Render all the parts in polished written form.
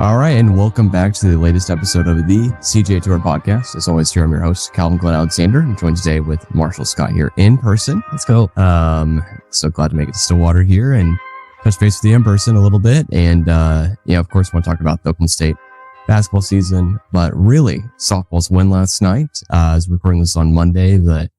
All right, and welcome back to the latest episode of the CGA Tour podcast. As always, here I'm your host, Calvin Glen Alexander. I'm joined today with Marshall Scott here in person. Let's go. So glad to make it to Stillwater here and touch base with you in person a little bit. And, of course, want to talk about the Oakland State basketball season, but really softball's win last night. As we're recording this on Monday, the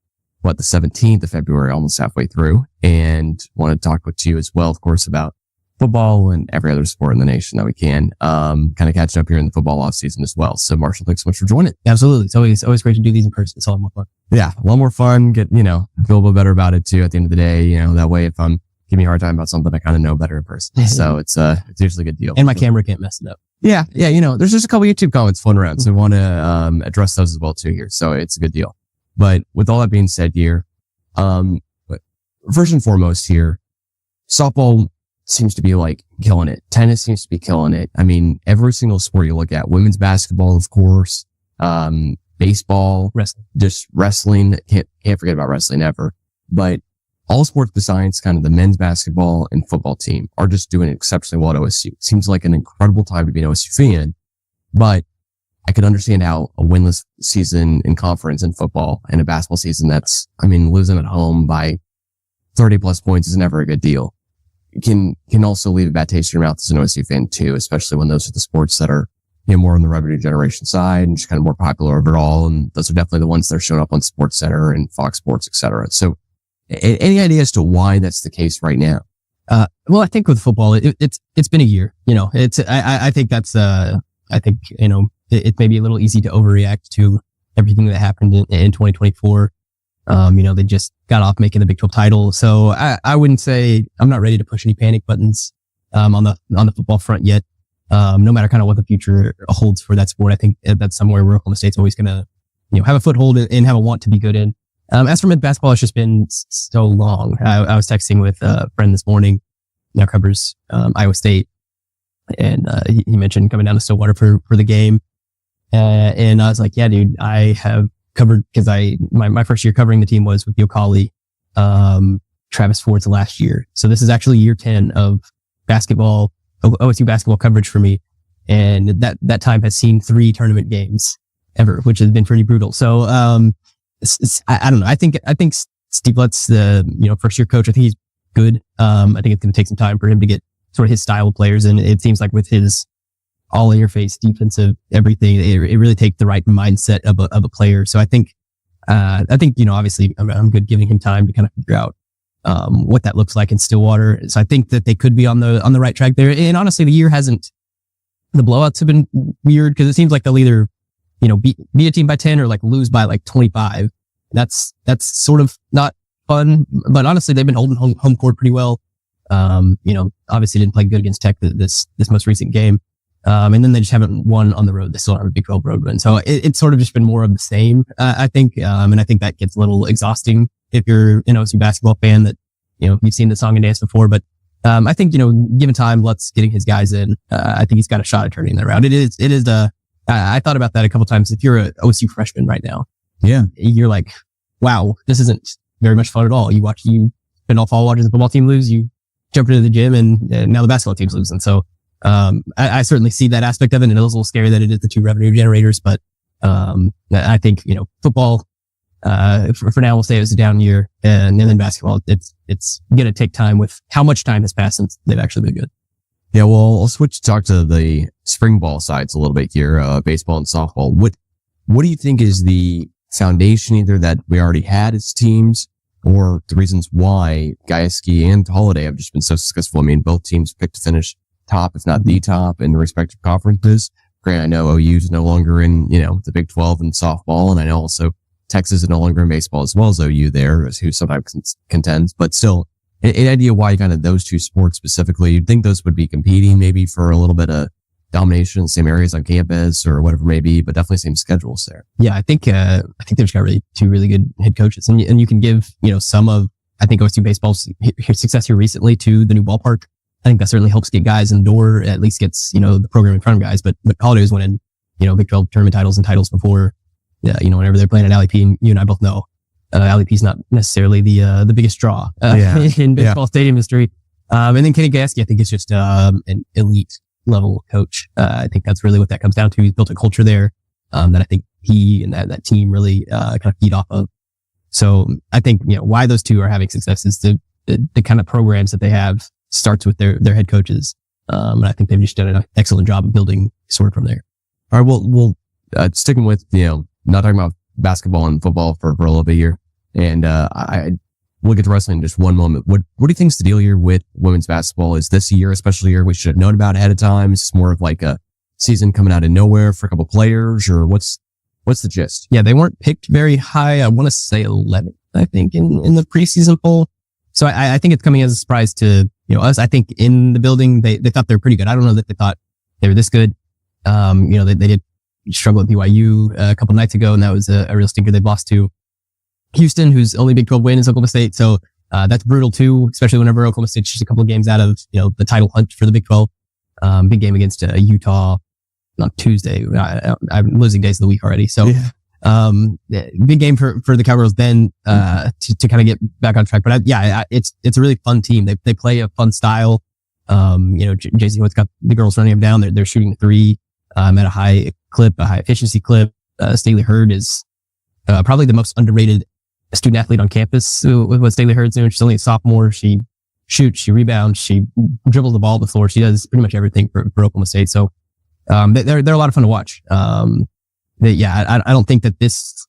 17th of February, almost halfway through, and want to talk with you as well, of course, about football and every other sport in the nation that we can. Kind of catching up here in the football off season as well. So Marshall, thanks so much for joining. Absolutely. It's always great to do these in person. It's a lot more fun. Yeah. A lot more fun. Feel a little bit better about it too at the end of the day. That way if I'm giving you a hard time about something, I kind of know better in person. So it's usually a good deal. And my camera can't mess it up. Yeah. There's just a couple YouTube comments floating around. So we want to, address those as well too here. So it's a good deal. But with all that being said here, first and foremost here, softball seems to be killing it. Tennis seems to be killing it. I mean, every single sport you look at, women's basketball, of course, baseball, wrestling. Can't forget about wrestling ever. But all sports besides kind of the men's basketball and football team are just doing exceptionally well at OSU. It seems like an incredible time to be an OSU fan, but I could understand how a winless season in conference in football and a basketball season losing at home by 30 plus points is never a good deal. Can also leave a bad taste in your mouth as an OSU fan too, especially when those are the sports that are, more on the revenue generation side and just kind of more popular overall. And those are definitely the ones that are showing up on SportsCenter and Fox Sports, etc. So any idea as to why that's the case right now? Well, I think with football, it's been a year, I think that's, it may be a little easy to overreact to everything that happened in 2024. They just got off making the Big 12 title. So I wouldn't say I'm not ready to push any panic buttons, on the football front yet. No matter kind of what the future holds for that sport. I think that's somewhere where Oklahoma State's always going to, have a foothold and have a want to be good in. As for men's basketball, it's just been so long. I was texting with a friend this morning, now covers, Iowa State. And, he mentioned coming down to Stillwater for the game. And I was like, yeah, dude, I have covered, because my first year covering the team was with Yokali, Travis Ford's last year. So this is actually year 10 of basketball, OSU basketball coverage for me. And that time has seen 3 tournament games ever, which has been pretty brutal. So, I don't know. I think Steve Lutz, the, first year coach, I think he's good. I think it's going to take some time for him to get sort of his style of players. And it seems like with his all in your face defensive everything, it really takes the right mindset of a player. So I think obviously I'm good giving him time to kind of figure out what that looks like in Stillwater. So I think that they could be on the right track there. And honestly, the blowouts have been weird because it seems like they'll either beat a team by 10 or lose by 25. That's sort of not fun, but honestly they've been holding home court pretty well. Obviously didn't play good against Tech this most recent game. And then they just haven't won on the road. They still don't have a Big 12 road win. So it's sort of just been more of the same, I think. And I think that gets a little exhausting if you're an OSU basketball fan that, you've seen the song and dance before. But, I think, given time, Lutz getting his guys in, I think he's got a shot at turning that around. I thought about that a couple times. If you're an OSU freshman right now, yeah, you're like, wow, this isn't very much fun at all. You spend all fall watching the football team lose, you jump into the gym and now the basketball team's losing. So, I certainly see that aspect of it, and it was a little scary that it is the 2 revenue generators, but, I think, football, for now, we'll say it was a down year, and then basketball, it's going to take time with how much time has passed since they've actually been good. Yeah, well, I'll switch to talk to the spring ball sides a little bit here, baseball and softball. What do you think is the foundation either that we already had as teams or the reasons why Gajewski and Holiday have just been so successful? I mean, both teams picked to finish top, if not the top, in the respective conferences. Granted, I know OU is no longer in, the Big 12 in softball, and I know also Texas is no longer in baseball as well as OU there, who sometimes contends, but still, an idea why kind of those 2 sports specifically, you'd think those would be competing maybe for a little bit of domination in same areas on campus or whatever it may be, but definitely same schedules there. Yeah, I think they've got 2 really good head coaches, and you can give, some of, I think OSU baseball's success here recently to the new ballpark. I think that certainly helps get guys in the door, at least gets, the program in front of guys, but Holiday was winning, Big 12 tournament titles and titles before, whenever they're playing at Alley P, and you and I both know, Alley P is not necessarily the biggest draw, in baseball stadium history. And then Kenny Gajewski, I think is just, an elite level coach. I think that's really what that comes down to. He's built a culture there, that I think he and that team really, kind of feed off of. So I think, why those two are having success is the kind of programs that they have starts with their head coaches. And I think they've just done an excellent job of building sort of from there. All right. Well, sticking with, not talking about basketball and football for a little bit here. And, we'll get to wrestling in just one moment. What do you think's the deal here with women's basketball? Is this a year, especially a year we should have known about ahead of time? Is this more of like a season coming out of nowhere for a couple players, or what's the gist? Yeah, they weren't picked very high. I want to say 11th, I think, in the preseason poll. So I think it's coming as a surprise to, us. I think in the building, they thought they were pretty good. I don't know that they thought they were this good. They did struggle at BYU a couple nights ago, and that was a real stinker. They lost to Houston, whose only Big 12 win is Oklahoma State. So, that's brutal too, especially whenever Oklahoma State's just a couple of games out of, the title hunt for the Big 12. Big game against Utah on Tuesday. I'm losing days of the week already. So, big game for the Cowgirls then, to kind of get back on track. But it's a really fun team. They play a fun style. JC Hood's got the girls running them down. They're shooting three, at a high clip, a high efficiency clip. Staley Hurd is, probably the most underrated student athlete on campus with what Staley Hurd's doing. She's only a sophomore. She shoots, she rebounds, she dribbles the ball to the floor. She does pretty much everything for Oklahoma State. So, they're a lot of fun to watch. I don't think that this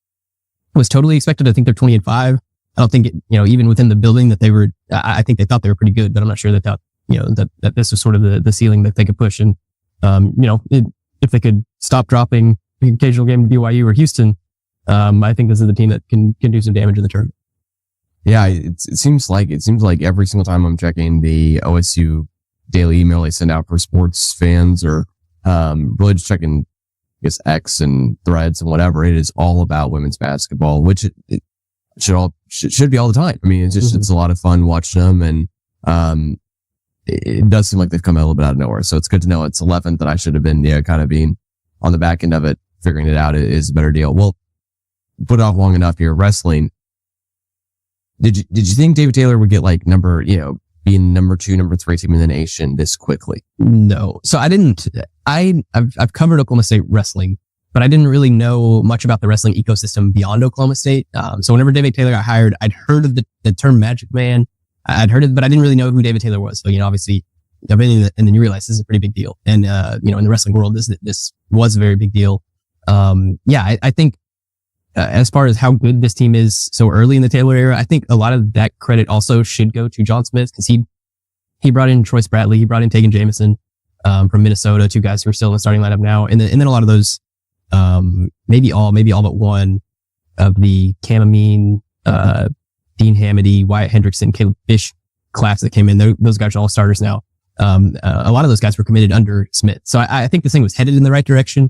was totally expected. I think they're 20-5. I don't think even within the building that they were, I think they thought they were pretty good, but I'm not sure that this was sort of the ceiling that they could push. And, if they could stop dropping the occasional game to BYU or Houston, I think this is the team that can do some damage in the tournament. Yeah, it seems like every single time I'm checking the OSU daily email they send out for sports fans, or really just checking, I guess, X and threads and whatever, it is all about women's basketball, which it should be all the time. I mean, it's just it's a lot of fun watching them, and it does seem like they've come a little bit out of nowhere. So it's good to know it's 11th, that I should have been kind of being on the back end of it, figuring it out is a better deal. Well, put it off long enough here. Wrestling. Did you think David Taylor would get being number 2, number 3 team in the nation this quickly? No. So I didn't. I've covered Oklahoma State wrestling, but I didn't really know much about the wrestling ecosystem beyond Oklahoma State. So whenever David Taylor got hired, I'd heard of the term Magic Man. I'd heard it, but I didn't really know who David Taylor was. So, obviously, and then you realize this is a pretty big deal. And, in the wrestling world, this was a very big deal. I think, as far as how good this team is so early in the Taylor era, I think a lot of that credit also should go to John Smith, because he brought in Troy Spratley, he brought in Tegan Jamison, from Minnesota, 2 guys who are still in the starting lineup now. And then a lot of those, maybe all but one of the Cam Amin, Dean Hamady, Wyatt Hendrickson, Caleb Fish class that came in. Those guys are all starters now. A lot of those guys were committed under Smith. So I think this thing was headed in the right direction.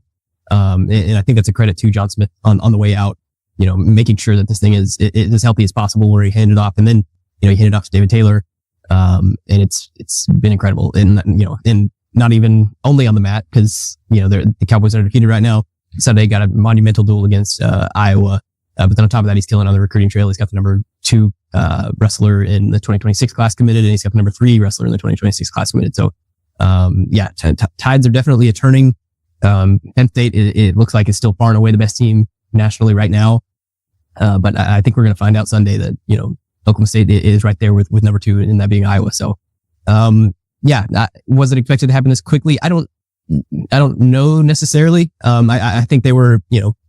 And I think that's a credit to John Smith on the way out, making sure that this thing is as healthy as possible, where he handed off, and then, he handed off to David Taylor. And it's been incredible. And, and not even only on the mat, because, the Cowboys are undefeated right now. Sunday got a monumental duel against, Iowa. But then on top of that, he's killing on the recruiting trail. He's got the number 2 wrestler in the 2026 class committed, and he's got the number 3 wrestler in the 2026 class committed. So, tides are definitely a turning. Penn State, it looks like it's still far and away the best team nationally right now. But I think we're going to find out Sunday that, Oklahoma State is right there with number 2, and that being Iowa. So, was it expected to happen this quickly? I don't know necessarily. I think they were,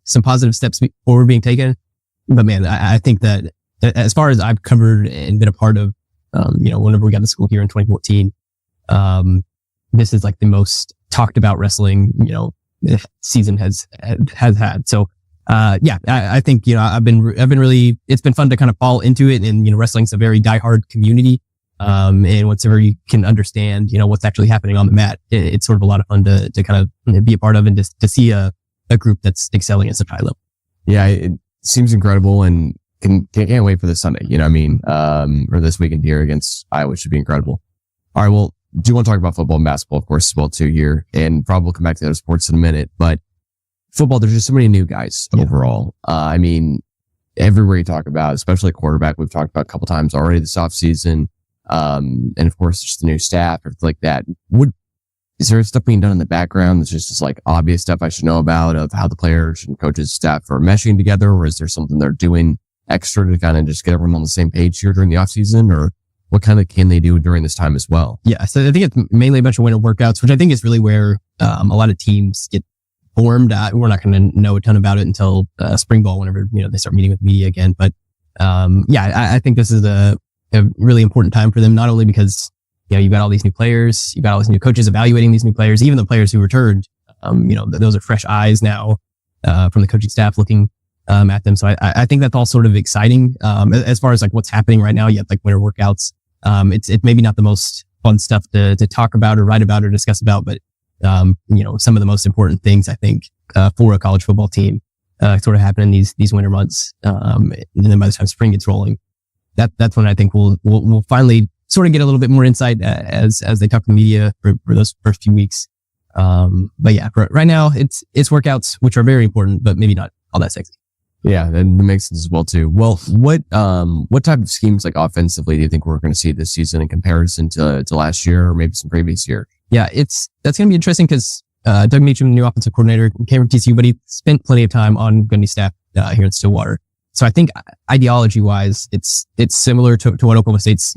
some positive steps forward being taken. But man, I think that as far as I've covered and been a part of, whenever we got to school here in 2014, this is like the most talked about wrestling, season has had. So, I think, I've been really, it's been fun to kind of fall into it. And, wrestling's a very diehard community. And whenever you can understand, what's actually happening on the mat, it's sort of a lot of fun to kind of be a part of, and just to see a group that's excelling at such high level. Yeah, it seems incredible, and can't wait for this Sunday, or this weekend here against Iowa. Should be incredible. All right, well, do want to talk about football and basketball, of course, as well too here, and probably we'll come back to the other sports in a minute, but football, there's just so many new guys overall. Everywhere you talk about, especially quarterback, we've talked about a couple times already this offseason. And of course, just the new staff, everything like that. is there stuff being done in the background that's just like obvious stuff I should know about of how the players and coaches staff are meshing together? Or is there something they're doing extra to kind of just get everyone on the same page here during the off season? Or what kind of can they do during this time as well? Yeah. So I think it's mainly a bunch of winter workouts, which I think is really where, a lot of teams get formed. We're not going to know a ton about it until, spring ball, whenever, they start meeting with media again. But, I think this is a really important time for them, not only because, you've got all these new players, you've got all these new coaches evaluating these new players, even the players who returned, those are fresh eyes now, from the coaching staff looking, at them. So I think that's all sort of exciting. As far as like what's happening right now, you have like winter workouts. It's maybe not the most fun stuff to talk about or write about or discuss about, but, some of the most important things I think, for a college football team, sort of happen in these winter months. And then by the time spring gets rolling, that's when I think we'll finally sort of get a little bit more insight as they talk to the media for those first few weeks. But yeah, right now it's workouts, which are very important, but maybe not all that sexy. Yeah, that makes sense as well too. Well, what type of schemes like offensively do you think we're going to see this season in comparison to last year or maybe some previous year? Yeah, that's going to be interesting because, Doug Meacham, new offensive coordinator, came from TCU, but he spent plenty of time on Gundy staff, here in Stillwater. So I think ideology wise, it's similar to what Oklahoma State's,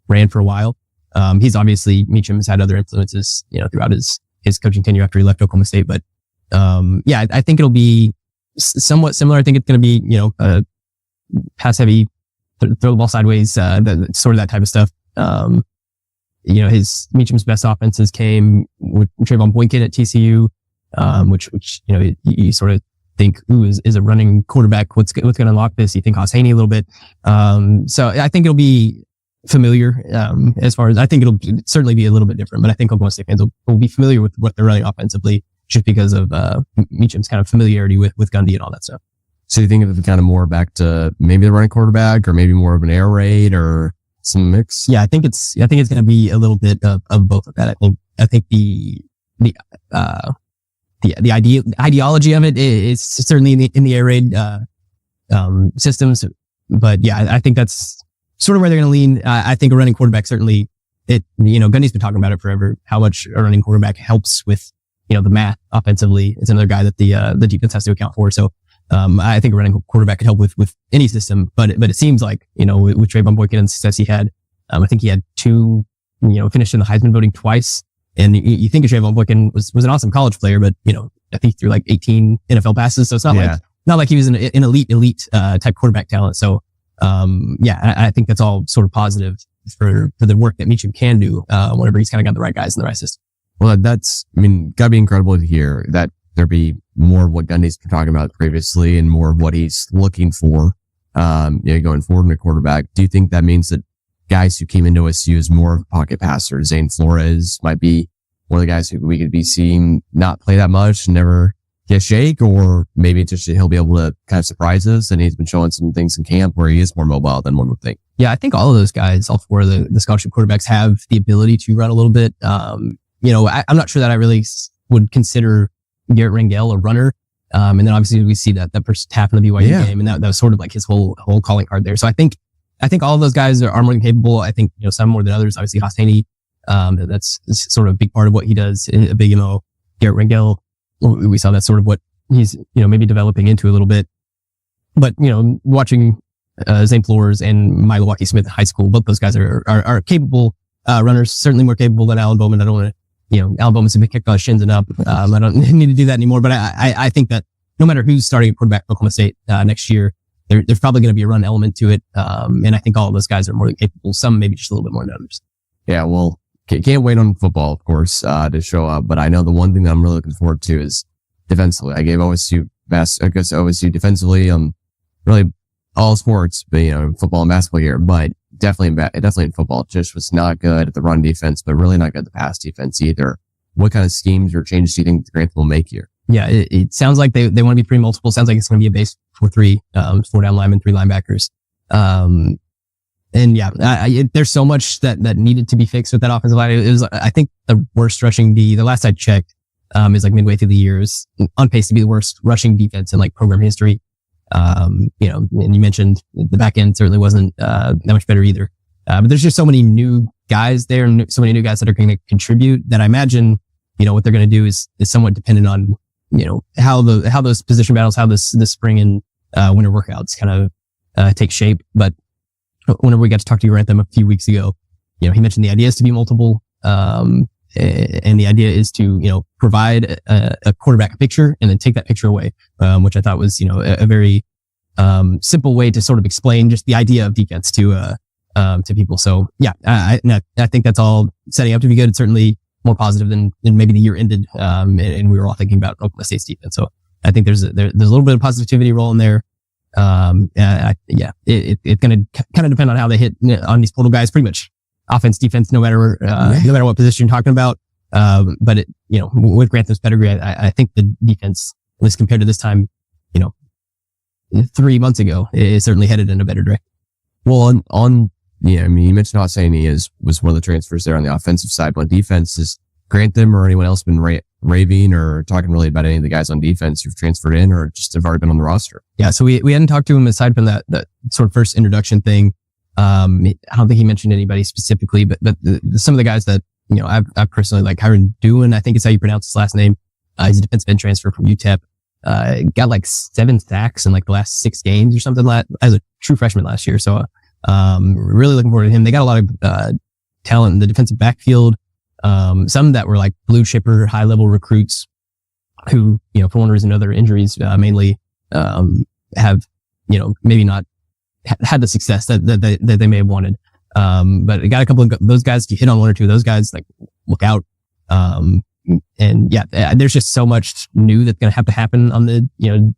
ran for a while. Meacham has had other influences, throughout his coaching tenure after he left Oklahoma State. But, I think it'll be somewhat similar. I think it's going to be, pass heavy, throw the ball sideways, sort of that type of stuff. Meacham's best offenses came with Trayvon Boykin at TCU, which, you sort of think, is a running quarterback. What's going to unlock this? You think Haas Haney a little bit. So I think it'll be familiar, as far as I think it'll certainly be a little bit different, but I think Oklahoma State fans will be familiar with what they're running offensively just because of, Meacham's kind of familiarity with Gundy and all that stuff. So you think of it kind of more back to maybe the running quarterback or maybe more of an air raid or some mix? Yeah, I think it's going to be a little bit of both of that. I think the ideology of it is certainly in the air raid, systems. But yeah, I think that's sort of where they're going to lean. I think a running quarterback certainly, Gundy's been talking about it forever, how much a running quarterback helps with, the math offensively. It's another guy that the defense has to account for. So, I think a running quarterback could help with any system, but it seems like, with Trayvon Boykin and the success he had, I think he had two, finished in the Heisman voting twice. And you think of Trayvon Boykin was an awesome college player, but, I think threw like 18 NFL passes. So it's not like he was an elite, type quarterback talent. So, I think that's all sort of positive for the work that Meacham can do, whenever he's kind of got the right guys in the right system. Well, gotta be incredible to hear that there be more of what Gundy's been talking about previously and more of what he's looking for, going forward in a quarterback. Do you think that means that guys who came into OSU as more of a pocket passer, Zane Flores might be one of the guys who we could be seeing not play that much, never get shake, or maybe just he'll be able to kind of surprise us and he's been showing some things in camp where he is more mobile than one would think? Yeah, I think all of those guys, all four of the scholarship quarterbacks have the ability to run a little bit. I'm not sure that I really would consider Garrett Rangel a runner. And then obviously we see that first half of the BYU game, and that was sort of like his whole calling card there. So I think all of those guys are more than capable. I think, some more than others. Obviously Haas Haney, that's sort of a big part of what he does, a big MO. Garrett Rangel, we saw that's sort of what he's, maybe developing into a little bit. But, watching, Zane Flores and Milwaukee Smith in high school, both those guys are capable, runners, certainly more capable than Alan Bowman. I don't want to, Alan Bowman's been kicked on his shins and up. I don't need to do that anymore, but I think that no matter who's starting at quarterback for Oklahoma State, next year, there's probably going to be a run element to it. And I think all of those guys are more than capable. Some maybe just a little bit more than others. Yeah. Well, can't wait on football, of course, to show up. But I know the one thing that I'm really looking forward to is defensively. I gave OSU defensively on really all sports, but football and basketball here, but definitely in football, just was not good at the run defense, but really not good at the pass defense either. What kind of schemes or changes do you think the Grantham will make here? Yeah, it sounds like they want to be pretty multiple. Sounds like it's going to be a base 4-3, 4 down linemen, 3 linebackers. And yeah, there's so much that needed to be fixed with that offensive line. It was, I think, the worst rushing the last I checked, is like midway through the year, is on pace to be the worst rushing defense in like program history. And you mentioned the back end certainly wasn't, that much better either. But there's just so many new guys there and so many new guys that are going to contribute that I imagine, what they're going to do is somewhat dependent on, how those position battles, how this spring and winter workouts kind of take shape. But whenever we got to talk to Grantham a few weeks ago, he mentioned the idea is to be multiple, and the idea is to, provide a quarterback picture and then take that picture away, which I thought was, a very simple way to sort of explain just the idea of defense to people. So yeah, I think that's all setting up to be good. It's certainly more positive than maybe the year ended, and we were all thinking about Oklahoma State's defense. So I think there's a little bit of positivity rolling there. It's going to kind of depend on how they hit on these portal guys, pretty much offense, defense, no matter what position you're talking about. But with Grantham's pedigree, I think the defense, at least compared to this time, 3 months ago, is certainly headed in a better direction. Well, you mentioned Hassani was one of the transfers there on the offensive side, but defense, is Grantham or anyone else been raving or talking really about any of the guys on defense who've transferred in or just have already been on the roster? Yeah, so we hadn't talked to him aside from that sort of first introduction thing. I don't think he mentioned anybody specifically, but some of the guys that, I've personally like Kyron Doohan, I think is how you pronounce his last name. He's a defensive end transfer from UTEP. Got like 7 sacks in like the last 6 games or something as a true freshman last year. So, really looking forward to him. They got a lot of, talent in the defensive backfield. Some that were like blue chipper, high level recruits who, for one reason or another, injuries, mainly, have, maybe not had the success that they may have wanted. But I got a couple of those guys. If you hit on 1 or 2 of those guys, like look out. And yeah, there's just so much new that's going to have to happen on the,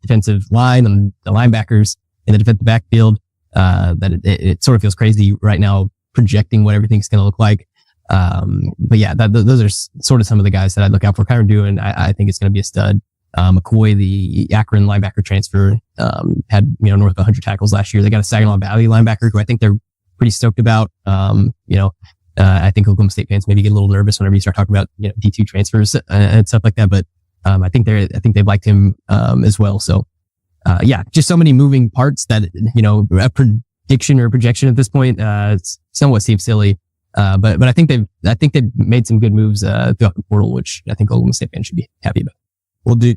defensive line and the linebackers in the defensive backfield, that it sort of feels crazy right now projecting what everything's going to look like. But yeah, those are sort of some of the guys that I'd look out for. Kyron Doohan, I think it's going to be a stud. McCoy, the Akron linebacker transfer, had, north of 100 tackles last year. They got a Saginaw Valley linebacker who I think they're pretty stoked about. I think Oklahoma State fans maybe get a little nervous whenever you start talking about, D2 transfers and stuff like that. But, I think they've liked him, as well. So, yeah, just so many moving parts that, a prediction or projection at this point, somewhat seems silly. But I think they've made some good moves, throughout the portal, which I think Oklahoma State fans should be happy about. Well, do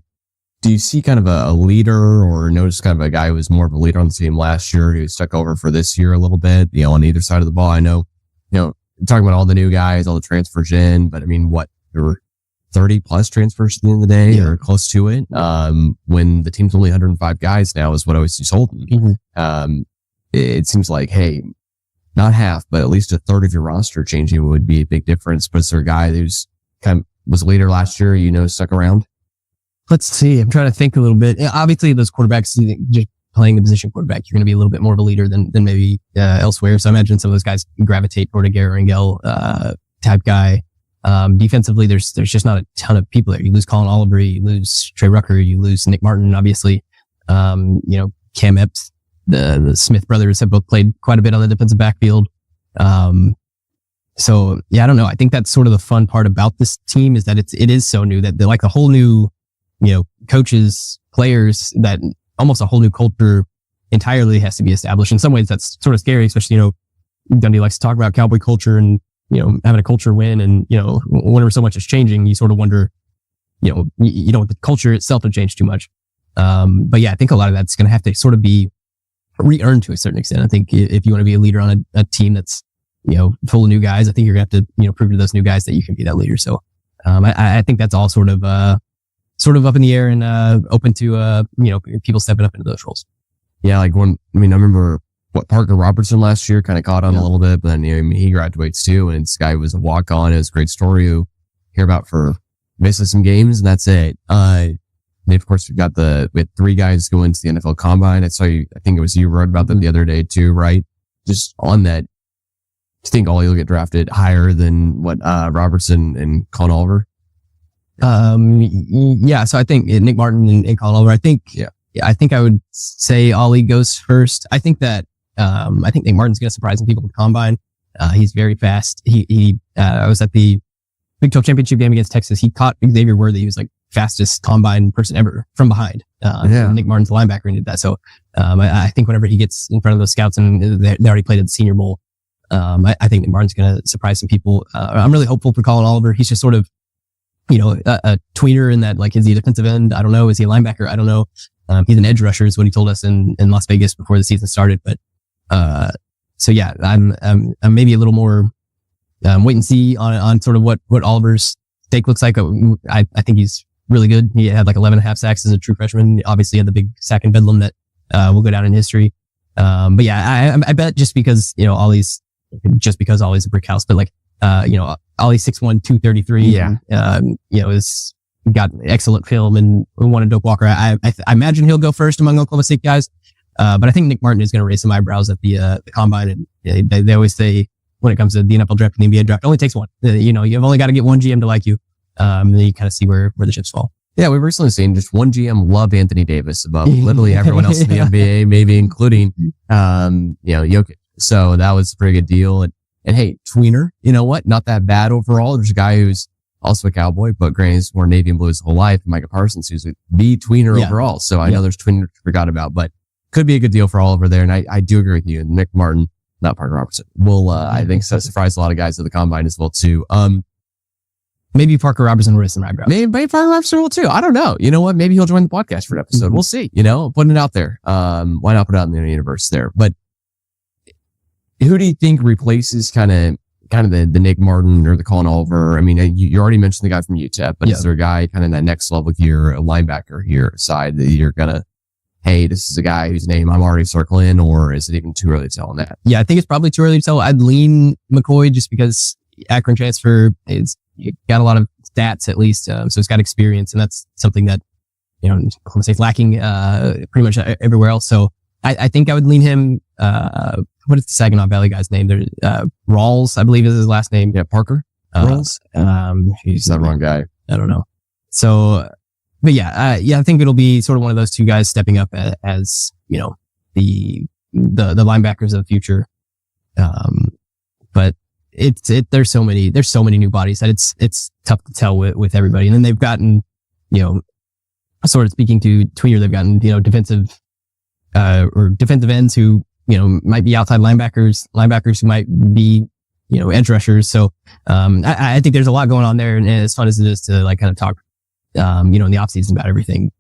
you see kind of a leader or notice kind of a guy who was more of a leader on the team last year who stuck over for this year a little bit, on either side of the ball? I know, talking about all the new guys, all the transfers in, but I mean, there were 30 plus transfers at the end of the day or close to it. When the team's only 105 guys now is what I was told. Mm-hmm. It seems like, hey, not half, but at least a third of your roster changing would be a big difference. But is there a guy who's kind of was a leader last year, stuck around? Let's see. I'm trying to think a little bit. Obviously, those quarterbacks, just playing the position quarterback, you're going to be a little bit more of a leader than maybe elsewhere. So I imagine some of those guys gravitate toward a Garrett Rangel type guy. Defensively, there's just not a ton of people there. You lose Colin Oliver, you lose Trey Rucker, you lose Nick Martin, obviously. Cam Epps, the Smith brothers have both played quite a bit on the defensive backfield. So yeah, I don't know. I think that's sort of the fun part about this team is that it is so new that they're like a whole new, coaches, players, that almost a whole new culture entirely has to be established. In some ways, that's sort of scary, especially, Gundy likes to talk about cowboy culture and, having a culture win. And, whenever so much is changing, you sort of wonder, the culture itself has changed too much. But yeah, I think a lot of that's going to have to sort of be re-earned to a certain extent. I think if you want to be a leader on a team that's, full of new guys, I think you're going to have to, prove to those new guys that you can be that leader. So, I think that's all sort of up in the air and, open to, people stepping up into those roles. Yeah. Like I remember Parker Robertson last year kind of caught on a little bit, but then, he graduates too. And this guy was a walk on. It was a great story to hear about for basically some games, and that's it. And of course, we had 3 guys go into the NFL Combine. I think it was you wrote about them the other day too, right? Just on that, I think Ollie will get drafted higher than what, Robertson and Colin Oliver. Yeah. So I think Nick Martin and Colin Oliver, I think I would say Ollie goes first. I think that, I think Nick Martin's going to surprise some people with Combine. He's very fast. I was at the Big 12 championship game against Texas. He caught Xavier Worthy. He was like fastest Combine person ever from behind. Nick Martin's the linebacker and did that. So, I think whenever he gets in front of those scouts and they already played at the Senior Bowl, I think Nick Martin's going to surprise some people. I'm really hopeful for Colin Oliver. He's just sort of, a tweener in that, like, is he a defensive end? I don't know. Is he a linebacker? I don't know. He's an edge rusher is what he told us in Las Vegas before the season started. But, so yeah, I'm maybe a little more, wait and see on sort of what Oliver's take looks like. I think he's really good. He had like 11.5 sacks as a true freshman. Obviously had the big sack in Bedlam that, will go down in history. But yeah, I bet just because, Ollie's a brick house, but like, Ollie's 6'1", 233. Yeah. Is got excellent film and won a Doak Walker. I imagine he'll go first among Oklahoma State guys. But I think Nick Martin is going to raise some eyebrows at the combine. And they always say when it comes to the NFL draft and the NBA draft, it only takes one. You've only got to get one GM to like you. And then you kind of see where the chips fall. Yeah, we've recently seen just one GM love Anthony Davis above literally everyone else in the NBA, maybe including, Jokic. So that was a pretty good deal. And hey, tweener, you know what? Not that bad overall. There's a guy who's also a Cowboy, but granted, he's worn Navy and blue his whole life. Micah Parsons, who's the tweener overall. So I know there's tweener forgot about, but could be a good deal for Oliver there. And I do agree with you. Nick Martin, not Parker Robertson, will, I think, surprise a lot of guys at the combine as well, too. Maybe Parker Robertson will raise some eyebrows. Maybe Parker Robertson will, too. I don't know. You know what? Maybe he'll join the podcast for an episode. Mm-hmm. We'll see. Putting it out there. Why not put it out in the universe there? But who do you think replaces kind of the Nick Martin or the Colin Oliver? I mean, you already mentioned the guy from UTEP, but is there a guy kind of that next level here, a linebacker here side that you're gonna, hey, this is a guy whose name I'm already circling, or is it even too early to tell on that? Yeah, I think it's probably too early to tell. I'd lean McCoy just because Akron transfer is got a lot of stats at least, so it's got experience, and that's something that Oklahoma State's lacking pretty much everywhere else. So I think I would lean him. What is the Saginaw Valley guy's name? There, Rawls, I believe is his last name. Yeah, Parker Rawls. He's the wrong guy. I don't know. So, but I think it'll be sort of one of those two guys stepping up as the linebackers of the future. But there's so many new bodies that it's tough to tell with everybody. And then they've gotten, sort of speaking to tweener, they've gotten defensive ends who might be outside linebackers who might be, edge rushers. So, I think there's a lot going on there. And as fun as it is to like kind of talk, in the off season about everything,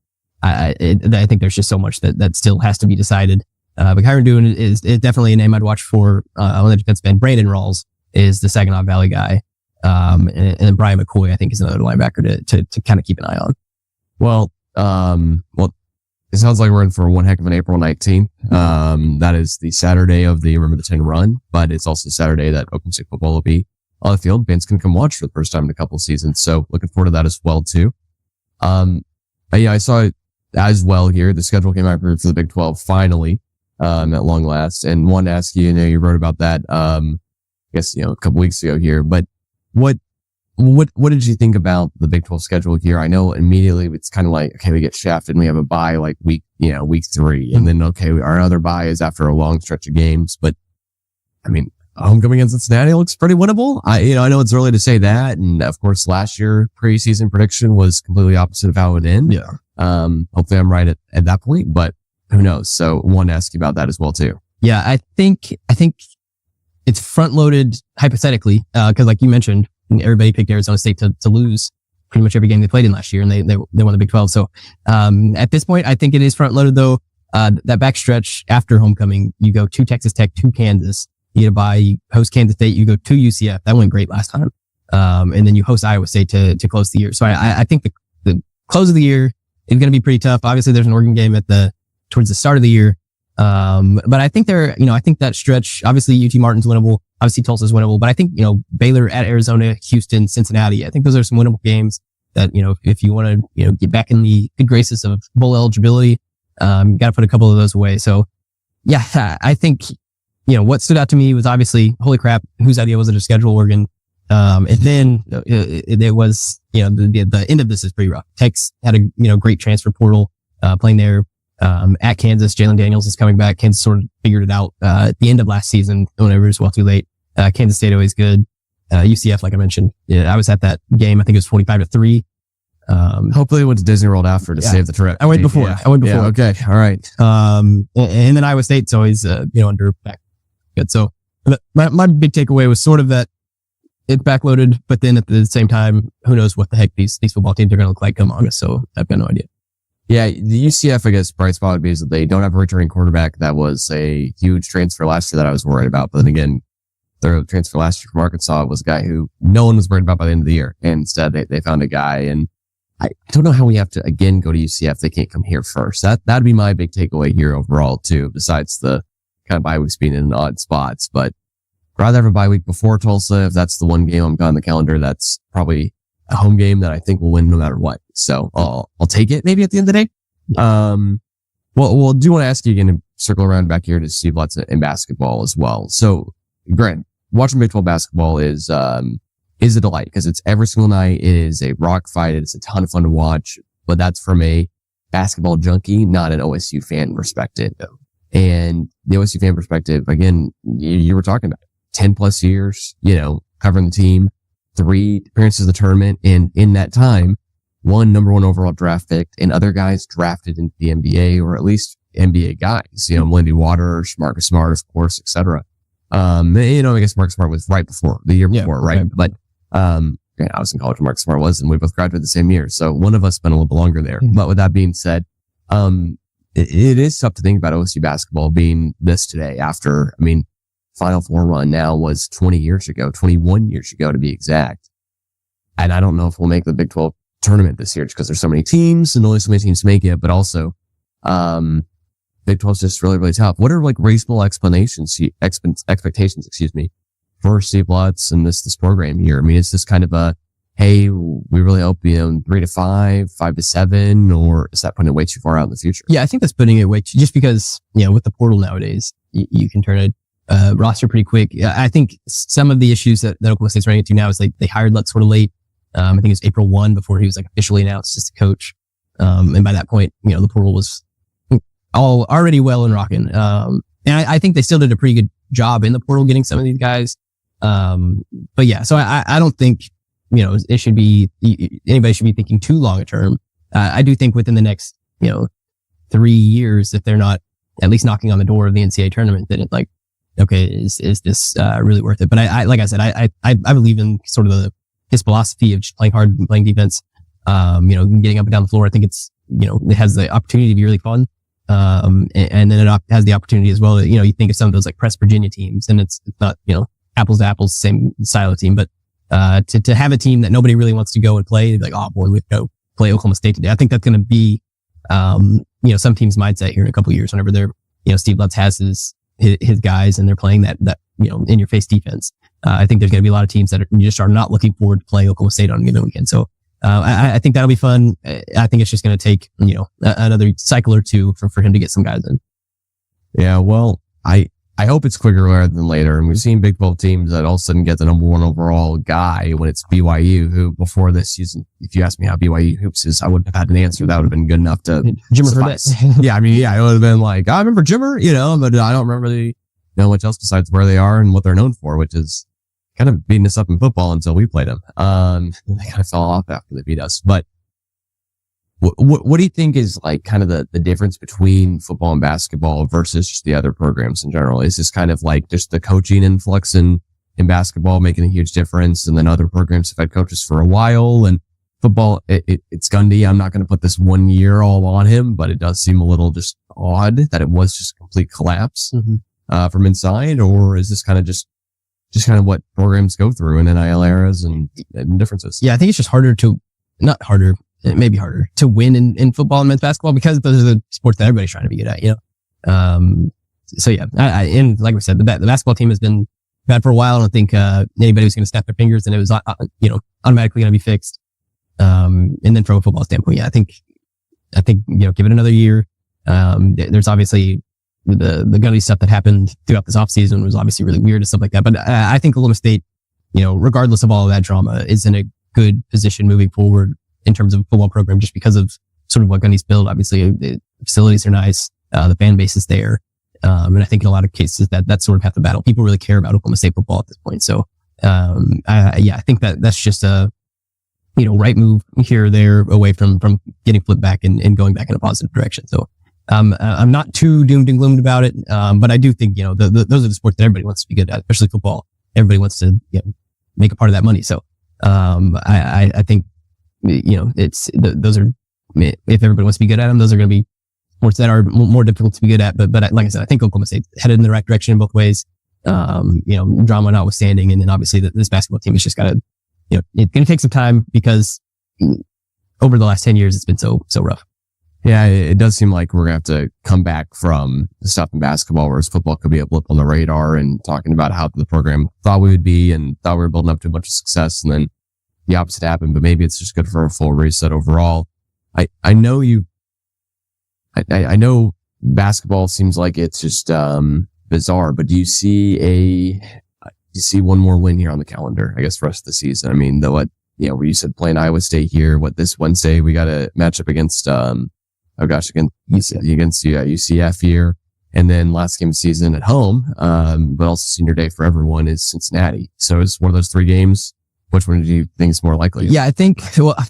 I think there's just so much that still has to be decided. But Kyron Dune is definitely a name I'd watch for, on the defensive end. Brandon Rawls is the Saginaw Valley guy. And then Brian McCoy, I think, is another linebacker to kind of keep an eye on. Well, it sounds like we're in for one heck of an April 19th. That is the Saturday of the Remember the 10 run, but it's also Saturday that Oklahoma State football will be on the field. Ben's can come watch for the first time in a couple of seasons. So looking forward to that as well, too. I saw it as well here. The schedule came out for the Big 12 finally, at long last. And wanted to ask you, you wrote about that, I guess, a couple weeks ago here, but what did you think about the Big 12 schedule here? I know immediately it's kind of like, okay, we get shafted and we have a bye like week 3. And then, okay, our other bye is after a long stretch of games. But I mean, homecoming against Cincinnati looks pretty winnable. I know it's early to say that. And of course, last year preseason prediction was completely opposite of how it ended. Yeah. Hopefully I'm right at that point, but who knows? So wanted to ask you about that as well too. Yeah. I think it's front loaded hypothetically. Cause like you mentioned, everybody picked Arizona State to lose pretty much every game they played in last year, and they won the Big 12. So, at this point, I think it is front loaded though. That back stretch after homecoming, you go to Texas Tech, to Kansas, you get a bye, you host Kansas State, you go to UCF. That went great last time. And then you host Iowa State to close the year. So I think the close of the year is going to be pretty tough. Obviously there's an Oregon game towards the start of the year. But I think I think that stretch, obviously UT Martin's winnable. Obviously Tulsa's winnable, but I think, Baylor at Arizona, Houston, Cincinnati, I think those are some winnable games that, if you want to, get back in the good graces of bowl eligibility, got to put a couple of those away. So yeah, I think, what stood out to me was obviously, holy crap, whose idea was it to schedule Oregon? And then it was, the end of this is pretty rough. Tech's had a, great transfer portal, playing there. At Kansas, Jalen Daniels is coming back. Kansas sort of figured it out, at the end of last season, whenever it was well too late. Kansas State always good. UCF, like I mentioned. Yeah, I was at that game. I think it was 45-3. Hopefully went to Disney World after to save the trip. I went before. Yeah, okay. All right. And then Iowa State's always, under back. Good. So, My big takeaway was sort of that it's backloaded, but then at the same time, who knows what the heck these football teams are going to look like come August. So I've got no idea. Yeah, the UCF, I guess, bright spot would be is that they don't have a returning quarterback. That was a huge transfer last year that I was worried about. But then again, their transfer last year from Arkansas was a guy who no one was worried about by the end of the year. And instead, they found a guy. And I don't know how we have to, again, go to UCF. They can't come here first. That'd be my big takeaway here overall, too, besides the kind of bye weeks being in odd spots. But I'd rather have a bye week before Tulsa. If that's the one game I'm got on the calendar, that's probably a home game that I think will win no matter what. So I'll take it maybe at the end of the day. Well, do want to ask you again to circle around back here to Steve Lutz in basketball as well. So, Grant, watching Big 12 basketball is a delight because it's every single night. It is a rock fight. It's a ton of fun to watch, but that's from a basketball junkie, not an OSU fan perspective. And the OSU fan perspective, again, you were talking about 10 plus years, covering the team, 3 appearances in the tournament. And in that time, 1 number 1 overall draft pick and other guys drafted into the NBA or at least NBA guys, Lindy Waters, Marcus Smart, of course, etc. I guess Marcus Smart was right before the year before, right? But, I was in college when Marcus Smart was, and we both graduated the same year. So one of us spent a little bit longer there. Mm-hmm. But with that being said, it is tough to think about OSU basketball being this today after, Final Four run now was 21 years ago to be exact. And I don't know if we'll make the Big 12 tournament this year just because there's so many teams and only so many teams make it, but also, Big 12 is just really, really tough. What are reasonable expectations, for Steve Lutz and this program here? Is this kind of a, hey, we really hope, 3 to 5, 5 to 7, or is that putting it way too far out in the future? Yeah, I think that's putting it way too, just because, with the portal nowadays, you can turn a roster pretty quick. I think some of the issues that Oklahoma State's running into now is they hired Lutz sort of late. I think it was April 1 before he was officially announced as a coach. And by that point, the portal was all already well and rocking. And I think they still did a pretty good job in the portal getting some of these guys. But yeah, so I don't think, it should be, anybody should be thinking too long a term. I do think within the next, 3 years, if they're not at least knocking on the door of the NCAA tournament, then it's okay, is this, really worth it? But like I said, I believe in sort of his philosophy of just playing hard and playing defense, getting up and down the floor. I think it's, it has the opportunity to be really fun. And then it has the opportunity as well. You think of some of those Press Virginia teams, and it's not, apples to apples, same style of team, but, to have a team that nobody really wants to go and play, they'd be oh boy, we go play Oklahoma State today. I think that's going to be, some team's mindset here in a couple of years whenever they're, Steve Lutz has his guys and they're playing that, in your face defense. I think there's going to be a lot of teams that are not looking forward to playing Oklahoma State on a given weekend. So, I think that'll be fun. I think it's just going to take, another cycle or two for him to get some guys in. Yeah. Well, I hope it's quicker rather than later. And we've seen Big 12 teams that all of a sudden get the number 1 overall guy when it's BYU, who before this season, if you asked me how BYU hoops is, I wouldn't have had an answer. That would have been good enough to Jimmer suffice. Yeah. It would have been I remember Jimmer, but I don't remember much else besides where they are and what they're known for, which is kind of beating us up in football until we played them. They kind of fell off after they beat us. But what do you think is kind of the difference between football and basketball versus just the other programs in general? Is this kind of just the coaching influx in basketball making a huge difference, and then other programs have had coaches for a while, and football, it's Gundy. I'm not going to put this 1 year all on him, but it does seem a little just odd that it was just a complete collapse from inside, or is this kind of just kind of what programs go through in NIL eras and differences? Yeah, I think it's just it may be harder to win in football and men's basketball because those are the sports that everybody's trying to be good at, So yeah, and like we said, the basketball team has been bad for a while. I don't think, anybody was going to snap their fingers and it was, automatically going to be fixed. And then from a football standpoint, yeah, I think, give it another year. There's obviously the Gundy stuff that happened throughout this offseason was obviously really weird and stuff like that. But I think Oklahoma State, regardless of all of that drama, is in a good position moving forward in terms of a football program, just because of sort of what Gundy's built. Obviously, the facilities are nice. The fan base is there. And I think in a lot of cases that's sort of half the battle. People really care about Oklahoma State football at this point. So, I think that's just a, right move here or there away from getting flipped back and going back in a positive direction. So, I'm not too doomed and gloomed about it. But I do think, those are the sports that everybody wants to be good at, especially football. Everybody wants to, make a part of that money. So, I think, those are, if everybody wants to be good at them, those are going to be sports that are more difficult to be good at. But like I said, I think Oklahoma State headed in the right direction in both ways. Drama notwithstanding. And then obviously this basketball team has just got to, it's going to take some time because over the last 10 years, it's been so rough. Yeah, it does seem like we're going to have to come back from the stuff in basketball, whereas football could be a blip on the radar and talking about how the program thought we would be and thought we were building up to a bunch of success. And then the opposite happened, but maybe it's just good for a full reset overall. I know I know basketball seems like it's just, bizarre, but do you see one more win here on the calendar, I guess, for the rest of the season? I mean, where you said playing Iowa State here, this Wednesday, we got a matchup against, against UCF here. And then last game of the season at home, but also senior day for everyone is Cincinnati. So it's one of those 3 games. Which one do you think is more likely? Yeah, I think,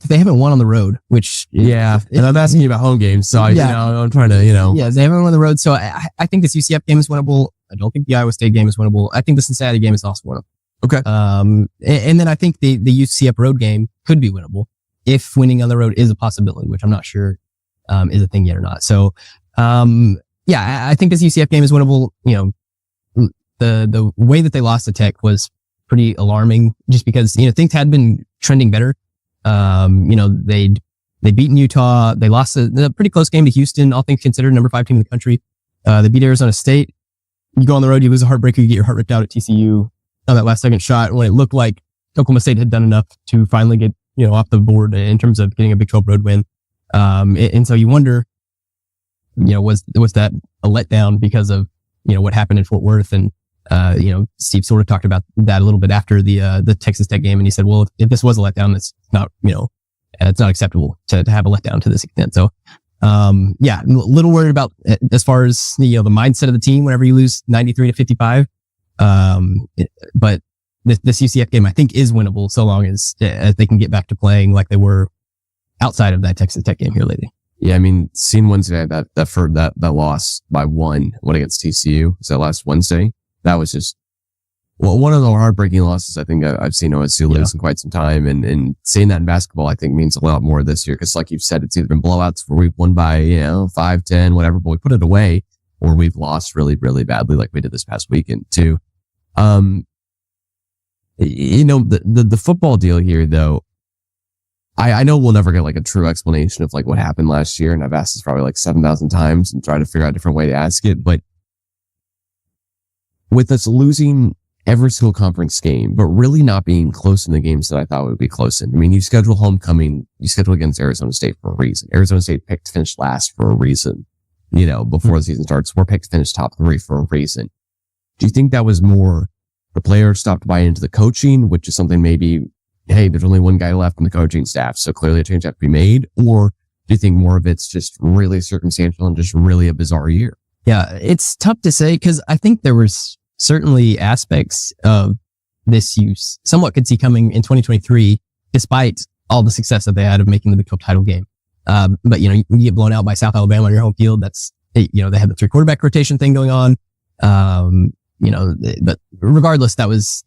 they haven't won on the road, which. Yeah. And I'm asking you about home games. So I'm trying to, Yeah, they haven't won on the road. So I think this UCF game is winnable. I don't think the Iowa State game is winnable. I think the Cincinnati game is also winnable. Okay. And then I think the UCF road game could be winnable if winning on the road is a possibility, which I'm not sure, is a thing yet or not. So, I think this UCF game is winnable. The way that they lost to Tech was pretty alarming just because, things had been trending better. They'd beaten Utah. They lost a pretty close game to Houston, all things considered, number 5 team in the country. They beat Arizona State. You go on the road, you lose a heartbreaker, you get your heart ripped out at TCU on that last second shot when it looked like Oklahoma State had done enough to finally get, off the board in terms of getting a Big 12 road win. And so you wonder, was that a letdown because of, what happened in Fort Worth? And, Steve sort of talked about that a little bit after the Texas Tech game. And he said, well, if this was a letdown, it's not, it's not acceptable to have a letdown to this extent. So, a little worried about as far as the mindset of the team whenever you lose 93-55. But this UCF game I think is winnable so long as they can get back to playing like they were outside of that Texas Tech game here lately. Yeah, I mean, seen Wednesday that loss by 1 against TCU. So that last Wednesday, that was just one of the heartbreaking losses I think I've seen OSU lose in quite some time. And seeing that in basketball, I think means a lot more this year. Cause like you've said, it's either been blowouts where we've won by, 5-10, whatever, but we put it away, or we've lost really, really badly like we did this past weekend too. The football deal here though, I know we'll never get like a true explanation of like what happened last year. And I've asked this probably like 7,000 times and tried to figure out a different way to ask it. But with us losing every single conference game, but really not being close in the games that I thought would be close in. I mean, you schedule homecoming, you schedule against Arizona State for a reason. Arizona State picked to finish last for a reason, before the season starts. We're picked to finish top 3 for a reason. Do you think that was more the players stopped buying into the coaching, which is something maybe, hey, there's only one guy left in the coaching staff, so clearly a change has to be made? Or do you think more of it's just really circumstantial and just really a bizarre year? Yeah, it's tough to say because I think there was certainly aspects of this you somewhat could see coming in 2023, despite all the success that they had of making the Big 12 title game. But you get blown out by South Alabama on your home field. That's, they had the 3 quarterback rotation thing going on. But regardless, that was,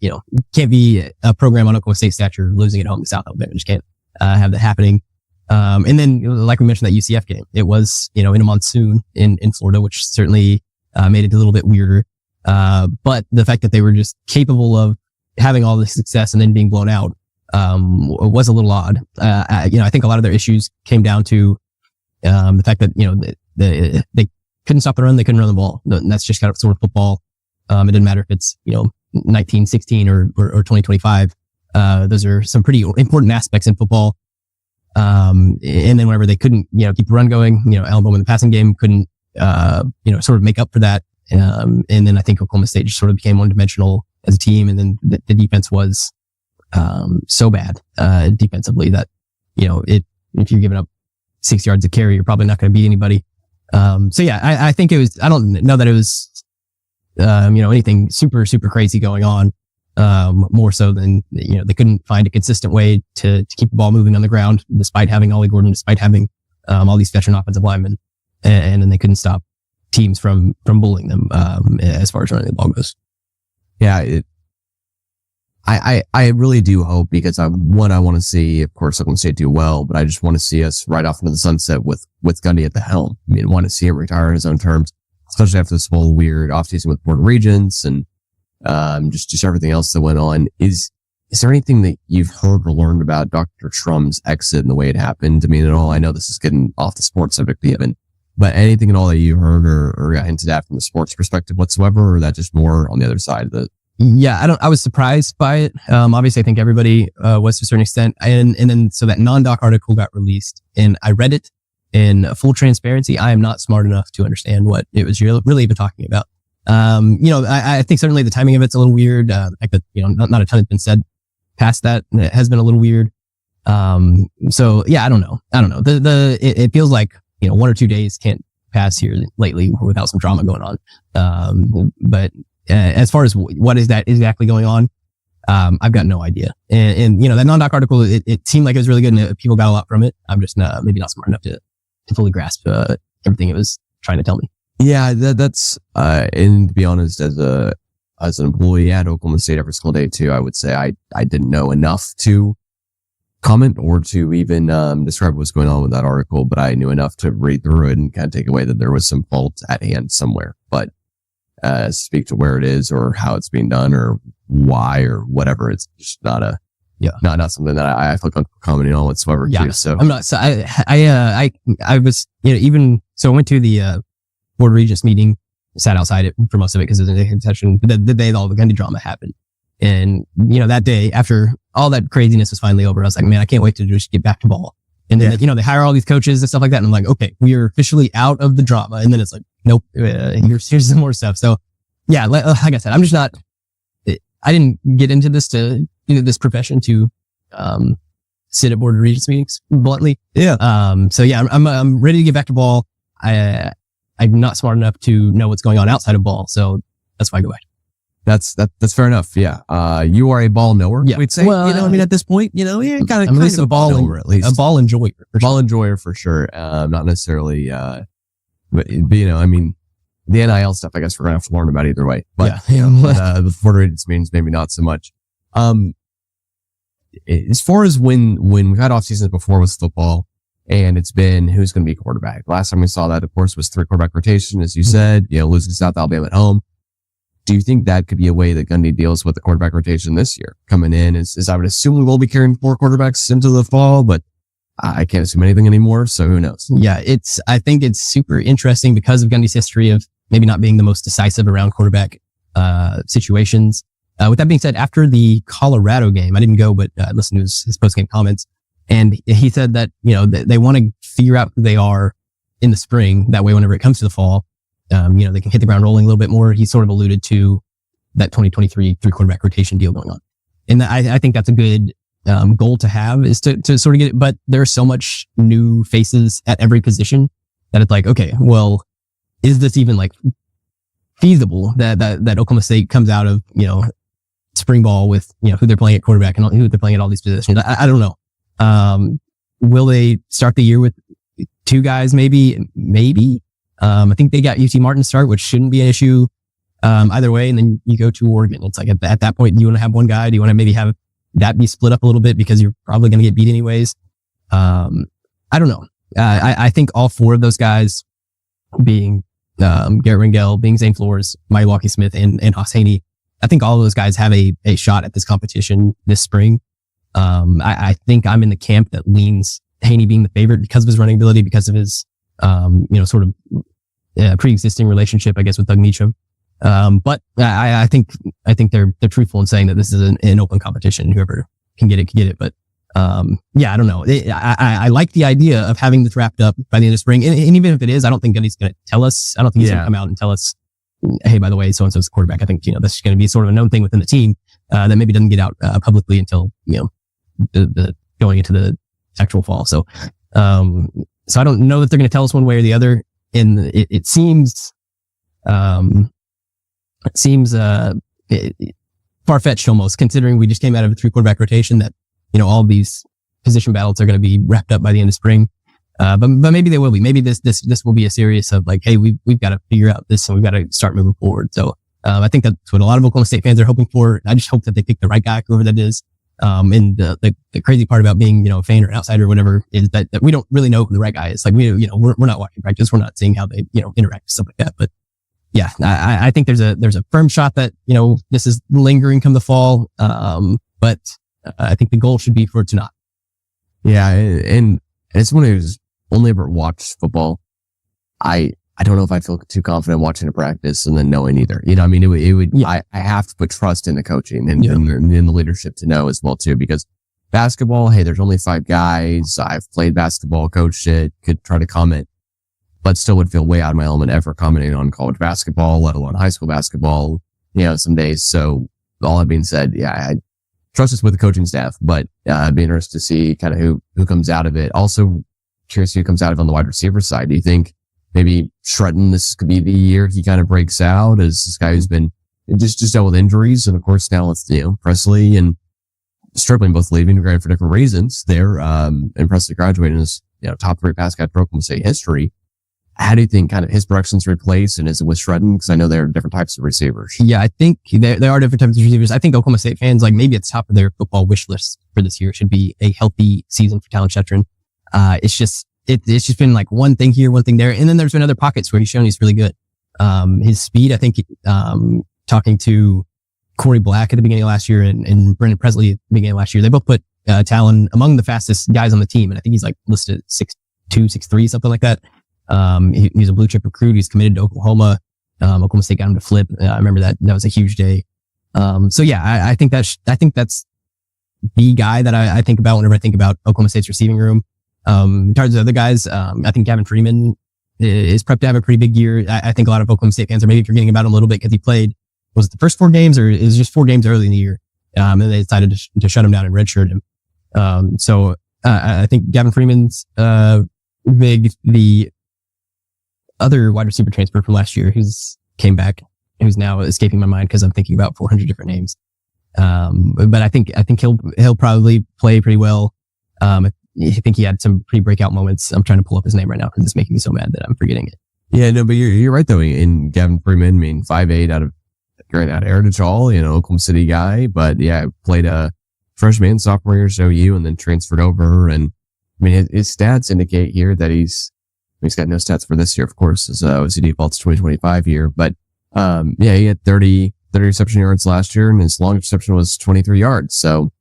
can't be a program on Oklahoma State stature losing at home to South Alabama. Just can't, have that happening. And then like we mentioned, that UCF game, it was, in a monsoon in Florida, which certainly, made it a little bit weirder. But the fact that they were just capable of having all this success and then being blown out, was a little odd. I think a lot of their issues came down to, the fact that, they couldn't stop the run. They couldn't run the ball. And that's just kind of sort of football. It didn't matter if it's, 1916 or 2025. Those are some pretty important aspects in football. And then whenever they couldn't, keep the run going, Alabama in the passing game couldn't, sort of make up for that. And then I think Oklahoma State just sort of became one-dimensional as a team. And then the defense was, so bad, defensively that, if you're giving up 6 yards of carry, you're probably not going to beat anybody. I think it was, I don't know that it was, anything super, super crazy going on, more so than, they couldn't find a consistent way to keep the ball moving on the ground, despite having Ollie Gordon, despite having, all these veteran offensive linemen. and then they couldn't stop teams from bullying them, as far as running the ball goes. Yeah. I really do hope, because I want to see, of course, Oklahoma State do well, but I just want to see us right off into the sunset with Gundy at the helm. I mean, I want to see him retire on his own terms, especially after this whole weird offseason with Board of Regents and, just everything else that went on. Is there anything that you've heard or learned about Dr. Trum's exit and the way it happened? I mean, at all, I know this is getting off the sports subject even, but anything at all that you heard or got hinted at from the sports perspective whatsoever, or that just more on the other side of the... Yeah, I was surprised by it. Obviously I think everybody, was to a certain extent. And then, so that non-doc article got released and I read it. In full transparency, I am not smart enough to understand what it was really even talking about. I think certainly the timing of it's a little weird. Like that, not a ton has been said past that. It has been a little weird. So yeah, I don't know. It feels like, 1 or 2 days can't pass here lately without some drama going on. But as far as what is that exactly going on, I've got no idea. And that non-doc article, it seemed like it was really good and people got a lot from it. I'm just maybe not smart enough to fully grasp everything it was trying to tell me. Yeah, that's and to be honest, as an employee at Oklahoma State every single day too, I would say I didn't know enough to comment or to even describe what's going on with that article, but I knew enough to read through it and kind of take away that there was some fault at hand somewhere. But speak to where it is or how it's being done or why or whatever, it's just not something that I feel comfortable commenting on whatsoever. Yeah, too, so I'm not. So I was even so I went to the Board of Regents meeting, sat outside it for most of it because it was an executive session. But the day all the Gundy drama happened, and that day after all that craziness was finally over, I was like, man, I can't wait to just get back to ball. And then they hire all these coaches and stuff like that, and I'm like, okay, we are officially out of the drama. And then it's like, nope, here's some more stuff. So yeah, like I said, I'm just not. I didn't get into this this profession to sit at Board of Regents meetings bluntly. Yeah. So yeah, I'm ready to get back to ball. I'm not smart enough to know what's going on outside of ball, so that's why I go back. That's fair enough. Yeah. You are a ball knower. Yeah. We'd say, at this point, you're kind I'm at least of a ball knower, at least. A ball enjoyer. Ball enjoyer for sure. Not necessarily, but the NIL stuff, I guess we're going to have to learn about either way, but, the Board of Regents meetings, maybe not so much. As far as when we've had off seasons before with football and it's been who's going to be quarterback. Last time we saw that, of course, was 3 quarterback rotation, as you said, losing South Alabama at home. Do you think that could be a way that Gundy deals with the quarterback rotation this year coming in? Is I would assume we will be carrying 4 quarterbacks into the fall, but I can't assume anything anymore. So who knows? Yeah. I think it's super interesting because of Gundy's history of maybe not being the most decisive around quarterback, situations. With that being said, after the Colorado game, I didn't go, but I listened to his post-game comments, and he said that, they want to figure out who they are in the spring. That way, whenever it comes to the fall, they can hit the ground rolling a little bit more. He sort of alluded to that 2023 3 quarterback rotation deal going on. And I think that's a good, goal to have, is to sort of get it. But there's so much new faces at every position that it's like, okay, well, is this even like feasible that Oklahoma State comes out of, spring ball with, who they're playing at quarterback and who they're playing at all these positions? I don't know. Will they start the year with 2 guys? Maybe. I think they got UT Martin to start, which shouldn't be an issue, either way. And then you go to Oregon. It's like at that point, do you want to have 1 guy? Do you want to maybe have that be split up a little bit because you're probably going to get beat anyways? I don't know. I think all 4 of those guys being, Garrett Rangel, being Zane Flores, Mike Walkie-Smith, and Haas Haney, I think all of those guys have a shot at this competition this spring. I think I'm in the camp that leans Haney being the favorite because of his running ability, because of his, sort of pre-existing relationship, I guess, with Doug Meacham. But I think they're truthful in saying that this is an open competition. Whoever can get it. But, I don't know. I like the idea of having this wrapped up by the end of spring. And even if it is, I don't think Gundy's going to tell us. I don't think he's going to come out and tell us, hey, by the way, so-and-so's the quarterback. I think, that's going to be sort of a known thing within the team, that maybe doesn't get out, publicly until, the going into the actual fall. So I don't know that they're going to tell us one way or the other. And it seems far-fetched almost, considering we just came out of a 3 quarterback rotation, that, all these position battles are going to be wrapped up by the end of spring. But maybe they will be. Maybe this will be a series of like, hey, we've got to figure out this and we've got to start moving forward. So, I think that's what a lot of Oklahoma State fans are hoping for. I just hope that they pick the right guy, whoever that is. And the crazy part about being, a fan or an outsider or whatever is that we don't really know who the right guy is. Like we're not watching practice. We're not seeing how they, interact, stuff like that. But yeah, I think there's a firm shot that, this is lingering come the fall. But I think the goal should be for it to not. Yeah. And as someone who's only ever watched football, I don't know if I feel too confident watching a practice and then knowing either. It would, I have to put trust in the coaching and in the leadership to know as well too, because basketball, hey, there's only 5 guys. I've played basketball, coached it, could try to comment, but still would feel way out of my element ever commenting on college basketball, let alone high school basketball, some days. So all that being said, yeah, I trust this with the coaching staff, but I'd be interested to see kind of who comes out of it. Also curious who comes out of it on the wide receiver side. Do you think maybe Shredden, this could be the year he kind of breaks out as this guy who's been just dealt with injuries? And of course now it's, Presley and Stripling both leaving, granted for different reasons there. And Presley graduating as, top 3 pass catch pro Oklahoma State history. How do you think kind of his production's replaced, and is it with Shredden? Because I know there are different types of receivers. Yeah, I think there are different types of receivers. I think Oklahoma State fans, like maybe at the top of their football wish list for this year should be a healthy season for Talon Shetron. It's just been like one thing here, one thing there. And then there's been other pockets where he's shown he's really good. His speed, I think, talking to Corey Black at the beginning of last year and Brendan Presley at the beginning of last year, they both put, Talon among the fastest guys on the team. And I think he's like listed at 6'2", 6'3", something like that. He's a blue chip recruit. He's committed to Oklahoma. Oklahoma State got him to flip. I remember that was a huge day. So yeah, I think that's the guy that I think about whenever I think about Oklahoma State's receiving room. In terms of other guys, I think Gavin Freeman is prepped to have a pretty big year. I think a lot of Oklahoma State fans are maybe forgetting about him a little bit because he played, was it the first 4 games or it was just 4 games early in the year? And they decided to shut him down and redshirt him. So I think Gavin Freeman's, big. The other wide receiver transfer from last year who's came back, who's now escaping my mind because I'm thinking about 400 different names. But I think he'll probably play pretty well. I think he had some pretty breakout moments. I'm trying to pull up his name right now because it's making me so mad that I'm forgetting it. Yeah, no, but you're right though. In Gavin Freeman, 5'8" out of Heritage Hall, Oklahoma City guy, but yeah, played a freshman, sophomore year at OU and then transferred over. And his stats indicate here that he's got no stats for this year, of course, as OC defaults 2025 year. But, he had 30 reception yards last year and his longest reception was 23 yards. So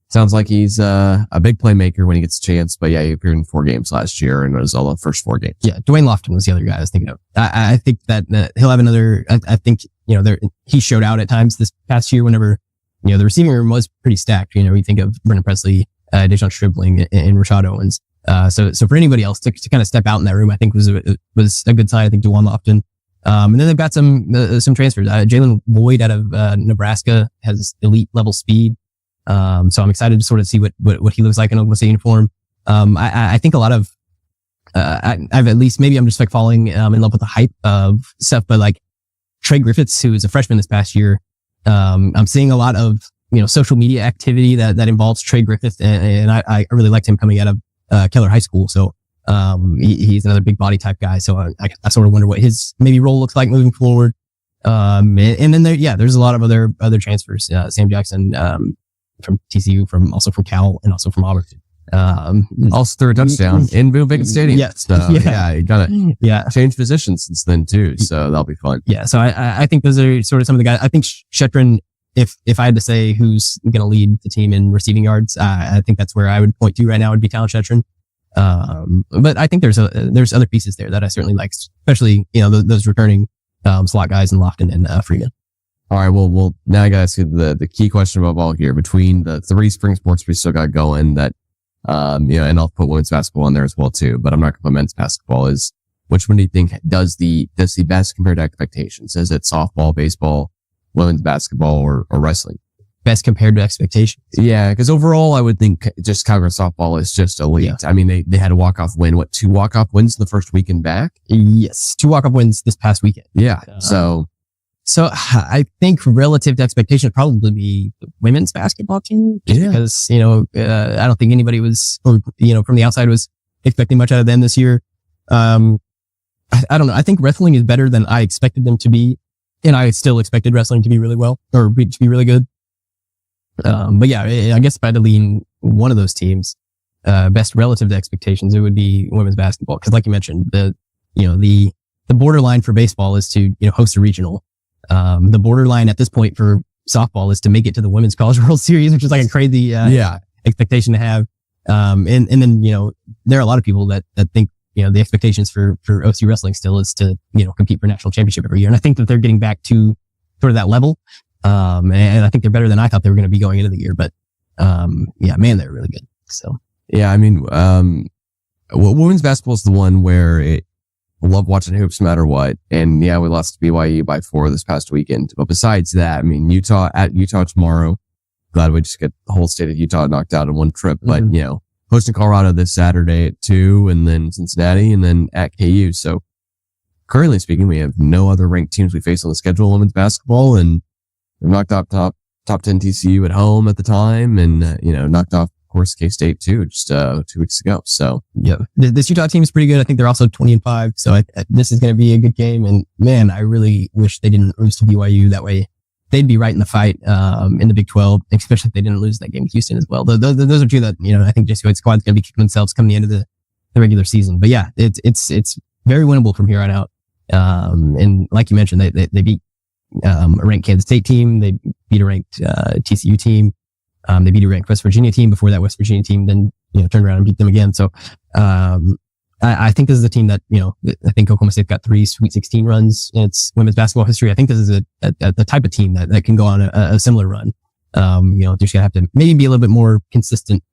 sounds like he's a big playmaker when he gets a chance. But yeah, he appeared in 4 games last year and it was all the first 4 games. Yeah. Dwayne Lofton was the other guy I was thinking of. I think that he'll have another, I think, he showed out at times this past year whenever, the receiving room was pretty stacked. You think of Brendan Presley, Dejon Stribling and Rashad Owens. So for anybody else to kind of step out in that room, I think was a good sign. I think Dwayne Lofton. And then they've got some transfers. Jalen Lloyd out of, Nebraska has elite level speed. So I'm excited to sort of see what he looks like in Oklahoma State uniform. I think a lot of, I've at least, maybe I'm just like falling, in love with the hype of stuff, but like Trey Griffiths, who is a freshman this past year, I'm seeing a lot of, social media activity that involves Trey Griffith. And I really liked him coming out of, Keller High School. So, he's another big body type guy. So I sort of wonder what his maybe role looks like moving forward. And then there's a lot of other transfers. Sam Jackson, from TCU, also from Cal and also from Auburn. Also threw a touchdown in Boone Bacon Stadium. Yes. So, you gotta change positions since then too. So that'll be fun. Yeah. So I think those are sort of some of the guys. I think Shetron, if I had to say who's going to lead the team in receiving yards, I think that's where I would point to right now would be Talon Shetron. But I think there's other pieces there that I certainly like, especially, those returning, slot guys in Lofton and, Freeman. All right. Well, now I gotta ask you the key question above all here between the 3 spring sports we still got going that, and I'll put women's basketball in there as well too, but I'm not going to put men's basketball is which one do you think does the best compared to expectations? Is it softball, baseball, women's basketball or wrestling? Best compared to expectations. Yeah, because overall, I would think just Cowgirls softball is just elite. Yeah. They had a walk-off win. 2 walk-off wins the first weekend back? Yes, 2 walk-off wins this past weekend. Yeah, so I think relative to expectation, it'd probably be the women's basketball team. Just because, I don't think anybody was, from the outside was expecting much out of them this year. I don't know. I think wrestling is better than I expected them to be. And I still expected wrestling to be really well or to be really good. But yeah, I guess if I had to lean one of those teams, best relative to expectations, it would be women's basketball. Cause like you mentioned, the borderline for baseball is to, host a regional. The borderline at this point for softball is to make it to the Women's College World Series, which is like a crazy, expectation to have. And then, there are a lot of people that think, the expectations for OC wrestling still is to, compete for national championship every year. And I think that they're getting back to sort of that level. And I think they're better than I thought they were going to be going into the year, but, man, they're really good. So, yeah, I mean, women's basketball is the one where I love watching hoops no matter what. And yeah, we lost to BYU by 4 this past weekend. But besides that, I mean, Utah tomorrow. Glad we just get the whole state of Utah knocked out in one trip. But, hosting Colorado this Saturday at 2 and then Cincinnati and then at KU. So currently speaking, we have no other ranked teams we face on the schedule in women's basketball, and we've knocked out top 10 TCU at home at the time, and, knocked off, of course, K-State too, just 2 weeks ago. So yeah, this Utah team is pretty good. I think they're also 20-5. So this is going to be a good game. And man, I really wish they didn't lose to BYU. That way they'd be right in the fight, in the Big 12, especially if they didn't lose that game with Houston as well. Those are two that, I think JC White's squad's going to be kicking themselves come the end of the regular season. But yeah, it's very winnable from here on out. And like you mentioned, they beat, a ranked Kansas State team. They beat a ranked, TCU team. They beat a ranked West Virginia team. Before that West Virginia team then, turned around and beat them again. So, I think this is a team that, I think Oklahoma State got 3 Sweet 16 runs in its women's basketball history. I think this is the type of team that can go on a similar run. Just gonna have to maybe be a little bit more consistent,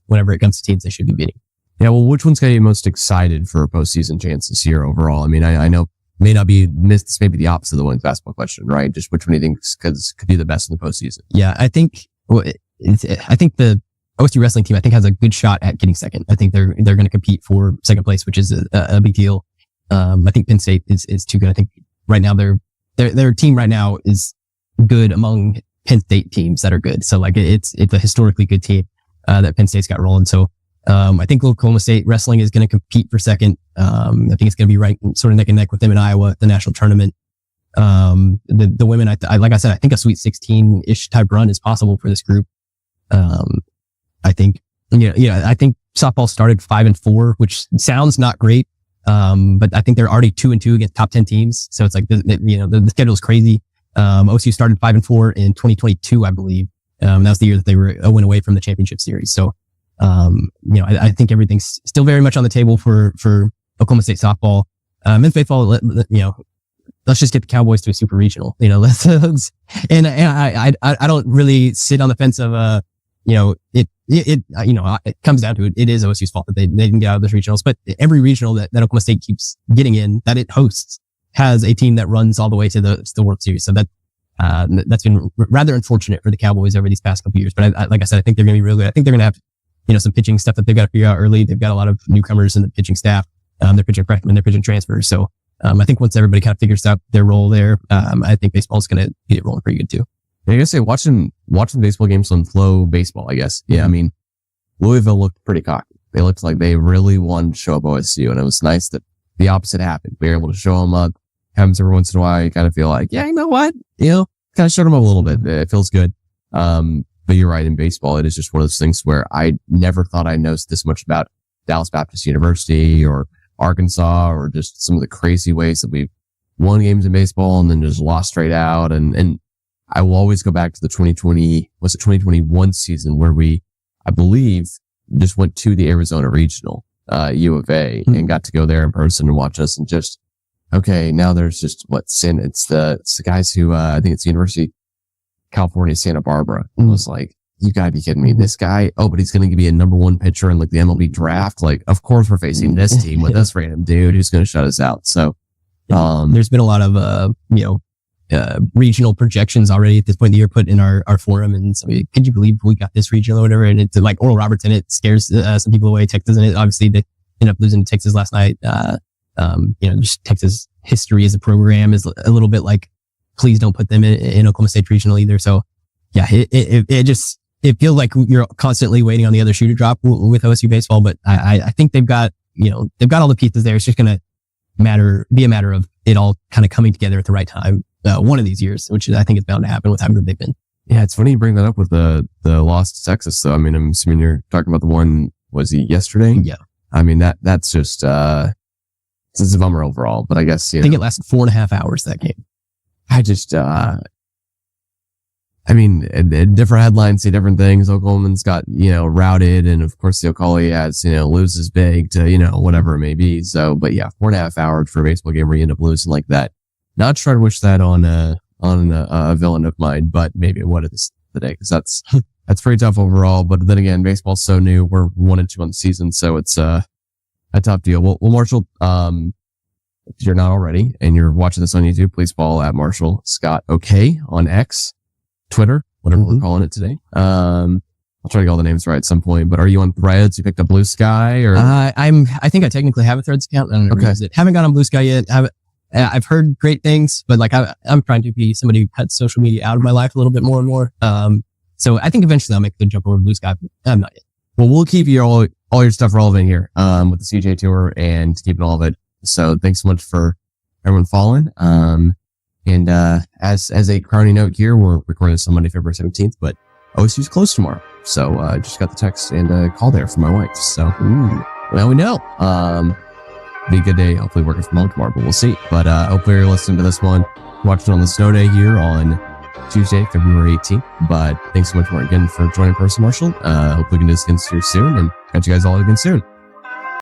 whenever it comes to teams they should be beating. Yeah. Well, which one's going to be most excited for a postseason chance this year overall? I mean, I know may not be this may be the opposite of the women's basketball question, right? Just which one do you think could do the best in the postseason? Yeah. I think the OSU wrestling team, I think, has a good shot at getting second. I think they're going to compete for second place, which is a big deal. I think Penn State is too good. I think right now their team right now is good among Penn State teams that are good. So like it's a historically good team, that Penn State's got rolling. So, I think Oklahoma State wrestling is going to compete for second. I think it's going to be right sort of neck and neck with them in Iowa at the national tournament. The women, like I said, I think a Sweet 16-ish type run is possible for this group. I think, I think softball started 5-4, which sounds not great. But I think they're already 2-2 against top 10 teams. So it's like, the schedule is crazy. OSU started 5-4 in 2022, I believe. That was the year that they were a win away from the championship series. So, I think everything's still very much on the table for Oklahoma State softball. Men's baseball, let's just get the Cowboys to a super regional, and I don't really sit on the fence of, it comes down to it. It is OSU's fault that they didn't get out of those regionals, but every regional that Oklahoma State keeps getting in, that it hosts, has a team that runs all the way to the World Series. So that's been rather unfortunate for the Cowboys over these past couple of years. But like I said, I think they're going to be really good. I think they're going to have, some pitching stuff that they've got to figure out early. They've got a lot of newcomers in the pitching staff. They're pitching freshmen, they're pitching transfers. So, I think once everybody kind of figures out their role there, I think baseball's going to get it rolling pretty good too. I gotta say, watching baseball games on Flow Baseball, I guess. Yeah, I mean, Louisville looked pretty cocky. They looked like they really wanted to show up OSU, and it was nice that the opposite happened. We were able to show them up. Happens every once in a while. You kind of feel like, yeah, you know what? Kind of showed them up a little bit. It feels good. But you're right, in baseball, it is just one of those things where I never thought I know this much about Dallas Baptist University or Arkansas, or just some of the crazy ways that we've won games in baseball and then just lost straight out. And I will always go back to the 2021 season where we, I believe, just went to the Arizona Regional, U of A, and got to go there in person and watch us, and just, okay, now there's just it's the guys who, I think it's the University of California, Santa Barbara. It was like, you gotta be kidding me. This guy, but he's going to be a number 1 pitcher in like the MLB draft. Like, of course we're facing this team with this random dude who's going to shut us out. So, there's been a lot of, regional projections already at this point in the year put in our forum. And so, could you believe we got this regional or whatever? And it's like Oral Roberts in it scares some people away. Texas in it. Obviously they ended up losing to Texas last night. Just Texas history as a program is a little bit like, please don't put them in Oklahoma State regional either. So yeah, it just, it feels like you're constantly waiting on the other shoe to drop with OSU baseball, but I think they've got all the pieces there. It's just going to be a matter of it all kind of coming together at the right time. One of these years, which I think is bound to happen with how good they've been. Yeah, it's funny you bring that up with the loss to Texas. So, I mean, I'm assuming you're talking about the one, was he yesterday? Yeah. I mean, that's just, it's a bummer overall, but I guess, I think it lasted 4.5 hours, that game. I just, I mean, different headlines say different things. Oklahoman's got, routed. And of course, the Oklahoma has, loses big to, whatever it may be. So, but yeah, 4.5 hours for a baseball game where you end up losing like that. Not trying to wish that on a villain of mine, but maybe what it is today. Cause that's pretty tough overall. But then again, baseball's so new. We're 1-2 on the season. So it's, a tough deal. Well, Marshall, if you're not already and you're watching this on YouTube, please follow at Marshall Scott OK on X, Twitter, whatever we're calling it today. I'll try to get all the names right at some point, but are you on Threads? You picked up Blue Sky or? I think I technically have a Threads account. I don't know. Okay. Haven't got on Blue Sky yet. I've heard great things, but like I'm trying to be somebody who cuts social media out of my life a little bit more and more. So I think eventually I'll make the jump over to Blue Sky, but I'm not yet. Well, we'll keep all your stuff relevant here, with the CGA Tour and keeping all of it. So thanks so much for everyone following. And as a crowning note here, we're recording this on Monday, February 17th, but OSU's closed tomorrow. So, just got the text and a call there from my wife. So, well, we know. Be a good day. Hopefully working from home tomorrow, but we'll see. But, hopefully you're listening to this one, watching on the snow day here on Tuesday, February 18th. But thanks so much again for joining Person Marshall. Hopefully we can do this again soon and catch you guys all again soon.